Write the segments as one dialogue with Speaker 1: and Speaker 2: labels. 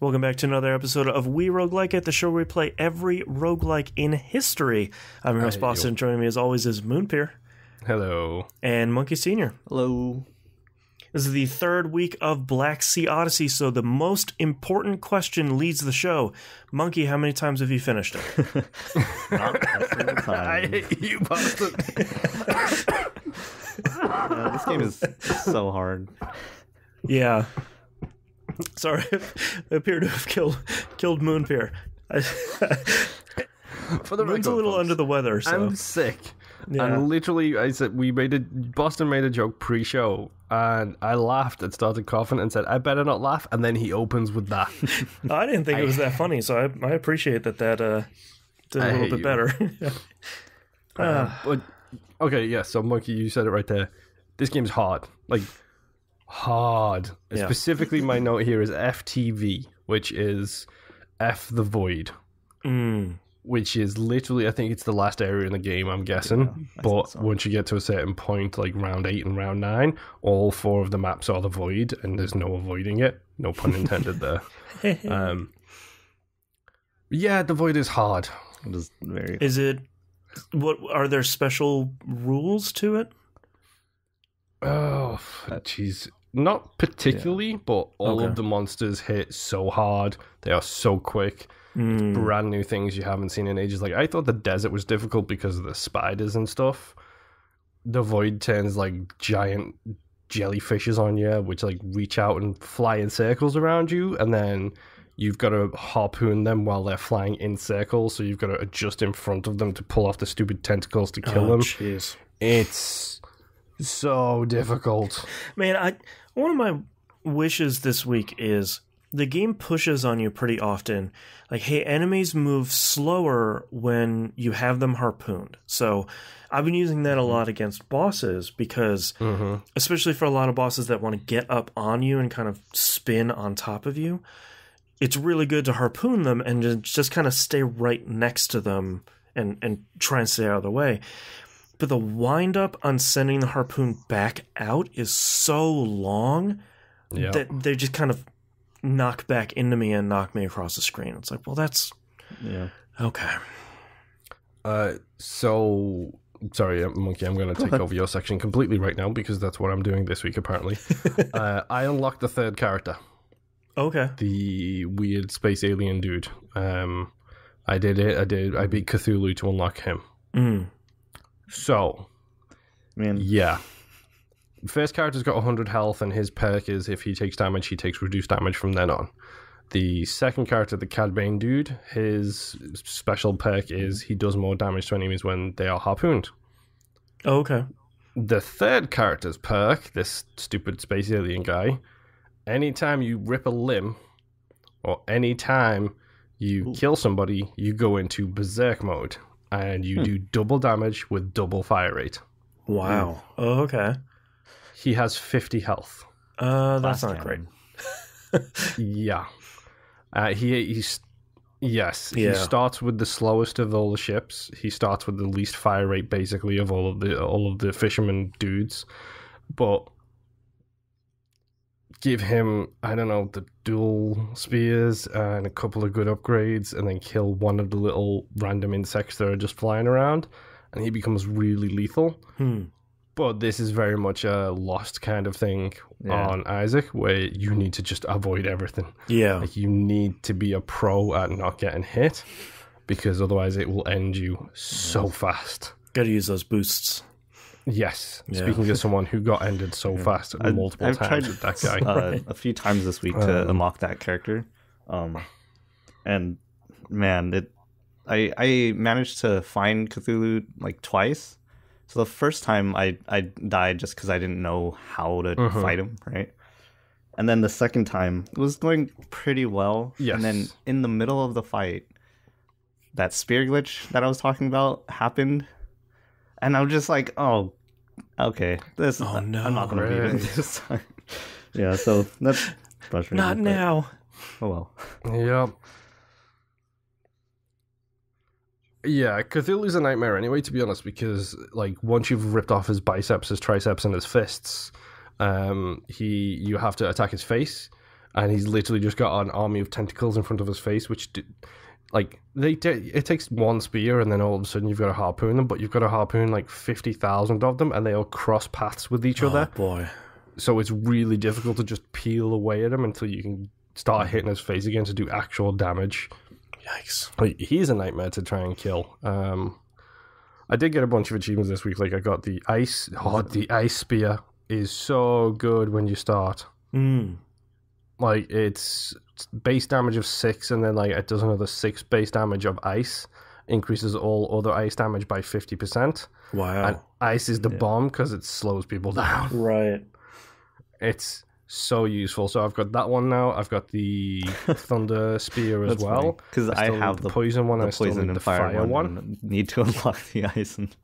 Speaker 1: Welcome back to another episode of We Roguelike It, the show where we play every roguelike in history. I'm your host, Boston. Joining me as always is Moonpeer.
Speaker 2: Hello.
Speaker 1: And Monkey Senior.
Speaker 3: Hello.
Speaker 1: This is the third week of Blacksea Odyssey, so the most important question leads the show. Monkey, how many times have you finished it?
Speaker 3: Not a single time.
Speaker 2: I hate you, Boston.
Speaker 3: This game is so hard.
Speaker 1: Yeah. Sorry, I appear to have killed Moonpeer.
Speaker 2: For the
Speaker 1: Moon's a little under the weather, so.
Speaker 2: I'm sick.
Speaker 1: Yeah.
Speaker 2: And literally, I said Boston made a joke pre-show, and I laughed and started coughing and said, "I better not laugh." And then he opens with that.
Speaker 1: I didn't think it was that funny, so I appreciate that did a little bit better.
Speaker 2: But okay, yeah. So Monkey, you said it right there. This game's hard, like hard.
Speaker 1: Yeah.
Speaker 2: Specifically, my note here is FTV, which is F the Void. Which is literally, I think it's the last area in the game, I'm guessing.
Speaker 3: Yeah,
Speaker 2: but
Speaker 3: so.
Speaker 2: once you get to a certain point, like round 8 and round 9, all 4 of the maps are the Void, and there's no avoiding it. No pun intended there. Yeah, the Void is hard.
Speaker 3: It is very.
Speaker 1: Is it? What are there special rules to it?
Speaker 2: Oh, jeez. Not particularly, but all of the monsters hit so hard. They are so quick. Brand new things you haven't seen in ages. Like, I thought the desert was difficult because of the spiders and stuff. The Void turns like giant jellyfishes on you, which like reach out and fly in circles around you, and then you've got to harpoon them while they're flying in circles, so you've got to adjust in front of them to pull off the stupid tentacles to kill them.
Speaker 1: Jeez.
Speaker 2: It's so difficult.
Speaker 1: Man, one of my wishes this week is the game pushes on you pretty often. Like, hey, enemies move slower when you have them harpooned. So I've been using that a lot against bosses because, especially for a lot of bosses that want to get up on you and kind of spin on top of you, it's really good to harpoon them and just kind of stay right next to them and try and stay out of the way. But the wind up on sending the harpoon back out is so long that they just kind of knock back into me and knock me across the screen. It's like, well, that's okay.
Speaker 2: So sorry, Monkey, I'm going to take over your section completely right now because that's what I'm doing this week. Apparently, I unlocked the third character.
Speaker 1: Okay,
Speaker 2: the weird space alien dude. I did it. I beat Cthulhu to unlock him. So,
Speaker 3: Man.
Speaker 2: Yeah. First character's got 100 health, and his perk is if he takes damage, he takes reduced damage from then on. The second character, the Cadbane dude, his special perk is he does more damage to enemies when they are harpooned.
Speaker 1: Oh, okay.
Speaker 2: The third character's perk, this stupid space alien guy, anytime you rip a limb, or anytime you kill somebody, you go into berserk mode, and you do double damage with double fire rate.
Speaker 1: Wow. Oh, okay.
Speaker 2: He has 50 health.
Speaker 1: That's not great.
Speaker 2: Yeah. He starts with the slowest of all the ships. He starts with the least fire rate, basically, of all of the fisherman dudes. But give him, I don't know, the dual spears and a couple of good upgrades, and then kill one of the little random insects that are just flying around, and he becomes really lethal. But this is very much a Lost kind of thing on Isaac, where you need to just avoid everything.
Speaker 1: Yeah.
Speaker 2: Like, you need to be a pro at not getting hit, because otherwise it will end you so fast.
Speaker 1: Gotta use those boosts.
Speaker 2: Yes.
Speaker 1: Yeah.
Speaker 2: Speaking of someone who got ended so fast multiple
Speaker 3: I've
Speaker 2: times
Speaker 3: tried
Speaker 2: with that guy.
Speaker 3: a few times this week to unlock that character. And man, I managed to find Cthulhu like twice. So the first time I died just because I didn't know how to fight him, right? And then the second time, it was going pretty well.
Speaker 2: Yes.
Speaker 3: And then in the middle of the fight, that spear glitch that I was talking about happened. And I'm just like, oh, okay. I'm not going to beat it this time. Yeah, so that's frustrating.
Speaker 1: Not now.
Speaker 3: Oh, well.
Speaker 2: Yep. Yeah, Cthulhu's a nightmare anyway, to be honest, because like once you've ripped off his biceps, his triceps, and his fists, you have to attack his face, and he's literally just got an army of tentacles in front of his face, which it takes one spear, and then all of a sudden you've got to harpoon them, but you've got to harpoon like 50,000 of them, and they all cross paths with each other.
Speaker 1: Oh boy!
Speaker 2: So it's really difficult to just peel away at him until you can start hitting his face again to do actual damage.
Speaker 1: Yikes!
Speaker 2: Like, he's a nightmare to try and kill. I did get a bunch of achievements this week. Like, I got the ice. Oh, the ice spear is so good when you start. Like, it's base damage of 6, and then like it does another 6 base damage of ice. Increases all other ice damage by 50%.
Speaker 1: Wow!
Speaker 2: And ice is the bomb because it slows people down.
Speaker 1: Right.
Speaker 2: It's so useful. So I've got that one now. I've got the thunder spear as well.
Speaker 3: Because I have the
Speaker 2: poison one.
Speaker 3: The
Speaker 2: I still
Speaker 3: poison
Speaker 2: need
Speaker 3: and
Speaker 2: the fire one.
Speaker 3: And need to unlock the ice. And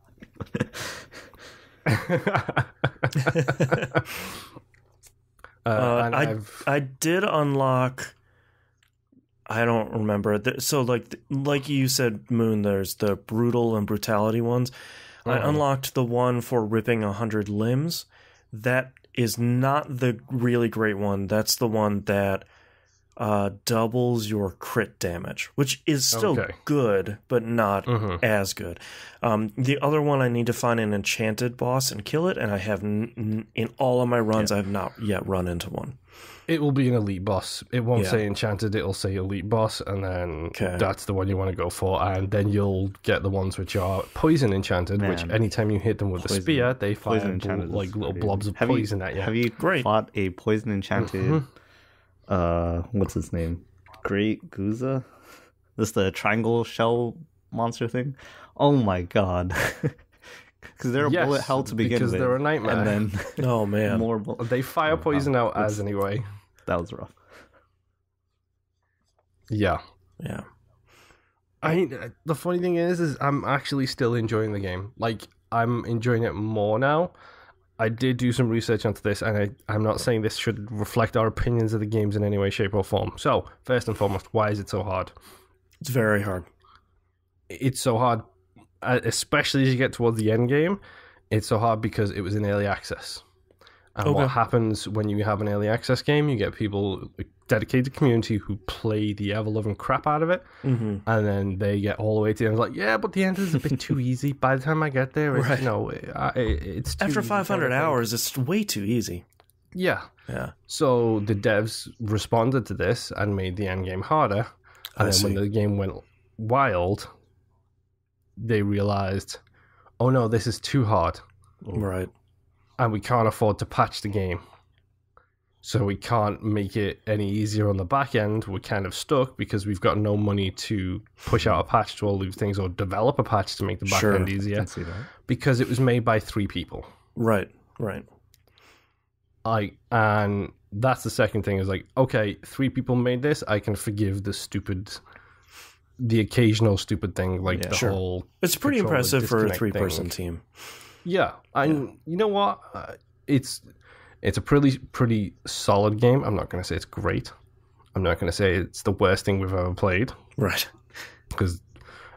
Speaker 1: I did unlock. I don't remember. So like you said, Moon. There's the brutal and brutality ones. I unlocked the one for ripping 100 limbs. That is not the really great one. That's the one that doubles your crit damage, which is still good, but not as good. The other one, I need to find an enchanted boss and kill it, and I have in all of my runs, I have not yet run into one.
Speaker 2: It will be an elite boss. It won't say enchanted, it'll say elite boss, and then that's the one you want to go for, and then you'll get the ones which are poison enchanted, which anytime you hit them with a spear, they fire like little blobs of poison at you.
Speaker 3: Have you fought a poison enchanted, what's his name? Great Guza? This is the triangle shell monster thing? Oh my god. Because they're a bullet hell to begin with.
Speaker 2: Because they're a nightmare.
Speaker 3: And then
Speaker 1: oh man,
Speaker 2: they fire poison out as anyway.
Speaker 3: That was rough.
Speaker 2: Yeah.
Speaker 1: I
Speaker 2: the funny thing is I'm actually still enjoying the game. Like, I'm enjoying it more now. I did do some research onto this, and I'm not saying this should reflect our opinions of the games in any way, shape, or form. So, first and foremost, why is it so hard?
Speaker 1: It's very hard.
Speaker 2: It's so hard, especially as you get towards the end game. It's so hard because it was in early access. And what happens when you have an early access game, you get people, a dedicated community, who play the ever-loving crap out of it, and then they get all the way to the end, like, yeah, but the end is a bit too easy. By the time I get there, it's, it's too
Speaker 1: after 500 hours, it's way too easy.
Speaker 2: Yeah.
Speaker 1: Yeah.
Speaker 2: So the devs responded to this and made the end game harder, and then when the game went wild, they realized, oh no, this is too hard.
Speaker 1: Right.
Speaker 2: And we can't afford to patch the game. So we can't make it any easier on the back end. We're kind of stuck because we've got no money to push out a patch to all these things or develop a patch to make the back end easier. I can see that. Because it was made by 3 people.
Speaker 1: Right.
Speaker 2: And that's the second thing is like, okay, 3 people made this. I can forgive the occasional stupid thing, like the whole. It's
Speaker 1: pretty impressive for a 3-person team.
Speaker 2: Yeah, and you know what? It's a pretty solid game. I'm not going to say it's great. I'm not going to say it's the worst thing we've ever played.
Speaker 1: Right.
Speaker 2: Because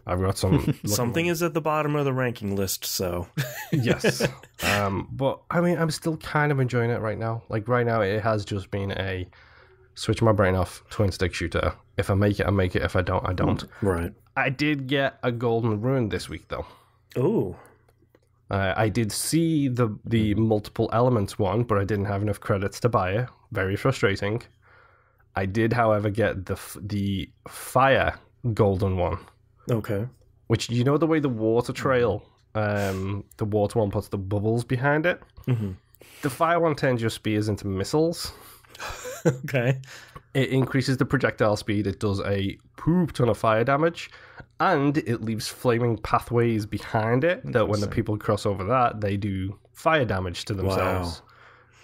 Speaker 2: I've got some.
Speaker 1: Something is at the bottom of the ranking list, so.
Speaker 2: Yes. But I mean, I'm still kind of enjoying it right now. Like right now, it has just been a switch my brain off twin stick shooter. If I make it, I make it. If I don't, I don't.
Speaker 1: Right.
Speaker 2: I did get a golden rune this week, though.
Speaker 1: Ooh.
Speaker 2: I did see the multiple elements one, but I didn't have enough credits to buy it. Very frustrating. I did, however, get the fire golden one.
Speaker 1: Okay.
Speaker 2: Which, you know the way the water trail, the water one puts the bubbles behind it? Mm-hmm. The fire one turns your spears into missiles.
Speaker 1: Okay.
Speaker 2: It increases the projectile speed. It does a poop ton of fire damage. And it leaves flaming pathways behind it that when the people cross over that, they do fire damage to themselves.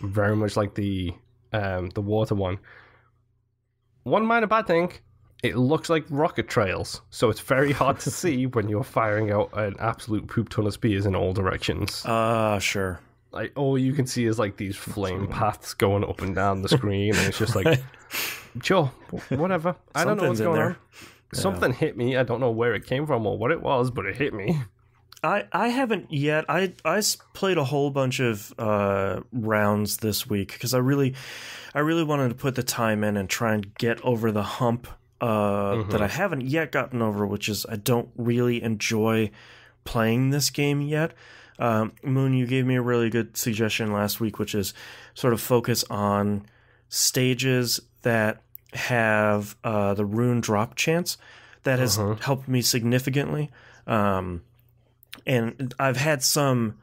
Speaker 2: Wow. Very much like the water one. One minor bad thing, it looks like rocket trails. So it's very hard to see when you're firing out an absolute poop ton of spears in all directions.
Speaker 1: Sure.
Speaker 2: Like, all you can see is like these flame paths going up and down the screen. And it's just like, sure, whatever. I don't know what's going on. Something hit me. I don't know where it came from or what it was, but it hit me.
Speaker 1: I haven't yet. I played a whole bunch of rounds this week because I really wanted to put the time in and try and get over the hump that I haven't yet gotten over, which is I don't really enjoy playing this game yet. Moon, you gave me a really good suggestion last week, which is sort of focus on stages that have the rune drop chance. That has helped me significantly. And I've had some,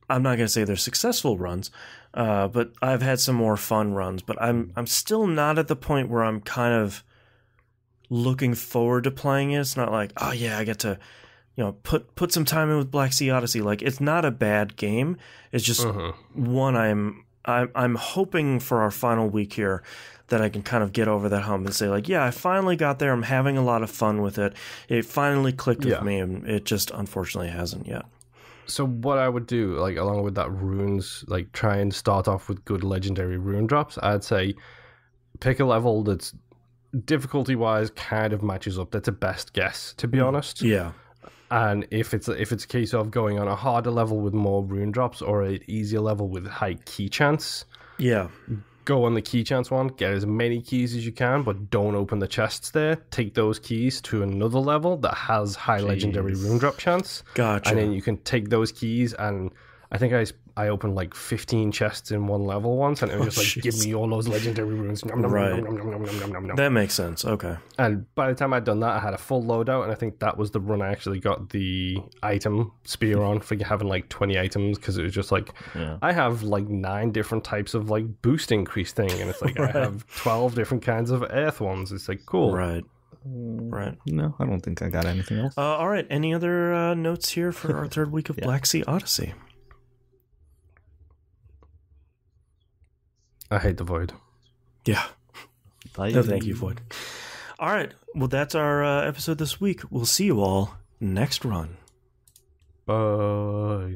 Speaker 1: I'm not going to say they're successful runs, but I've had some more fun runs. But I'm still not at the point where I'm kind of looking forward to playing it. It's not like, oh yeah, I get to, put some time in with Blacksea Odyssey. Like, it's not a bad game. It's just one I'm hoping for our final week here that I can kind of get over that hump and say, like, yeah, I finally got there. I'm having a lot of fun with it. It finally clicked with me, and it just unfortunately hasn't yet.
Speaker 2: So what I would do, like, along with that runes, like, try and start off with good legendary rune drops. I'd say pick a level that's difficulty-wise kind of matches up. That's a best guess, to be honest.
Speaker 1: Yeah.
Speaker 2: And if it's a case of going on a harder level with more rune drops or an easier level with high key chance, go on the key chance one, get as many keys as you can, but don't open the chests there. Take those keys to another level that has high legendary rune drop chance.
Speaker 1: Gotcha.
Speaker 2: And then you can take those keys, and I think I opened like 15 chests in one level once, and it was just like, give me all those legendary runes.
Speaker 1: Right. That makes sense. Okay.
Speaker 2: And by the time I'd done that, I had a full loadout, and I think that was the run I actually got the item spear on for having like 20 items, because it was just like, I have like 9 different types of like boost increase thing, and it's like I have 12 different kinds of earth ones. It's like, cool.
Speaker 1: Right.
Speaker 3: No, I don't think I got anything else.
Speaker 1: All right. Any other notes here for our third week of Blacksea Odyssey?
Speaker 2: I hate the void.
Speaker 1: Yeah. No, thank you, Void. All right. Well, that's our episode this week. We'll see you all next run.
Speaker 2: Bye.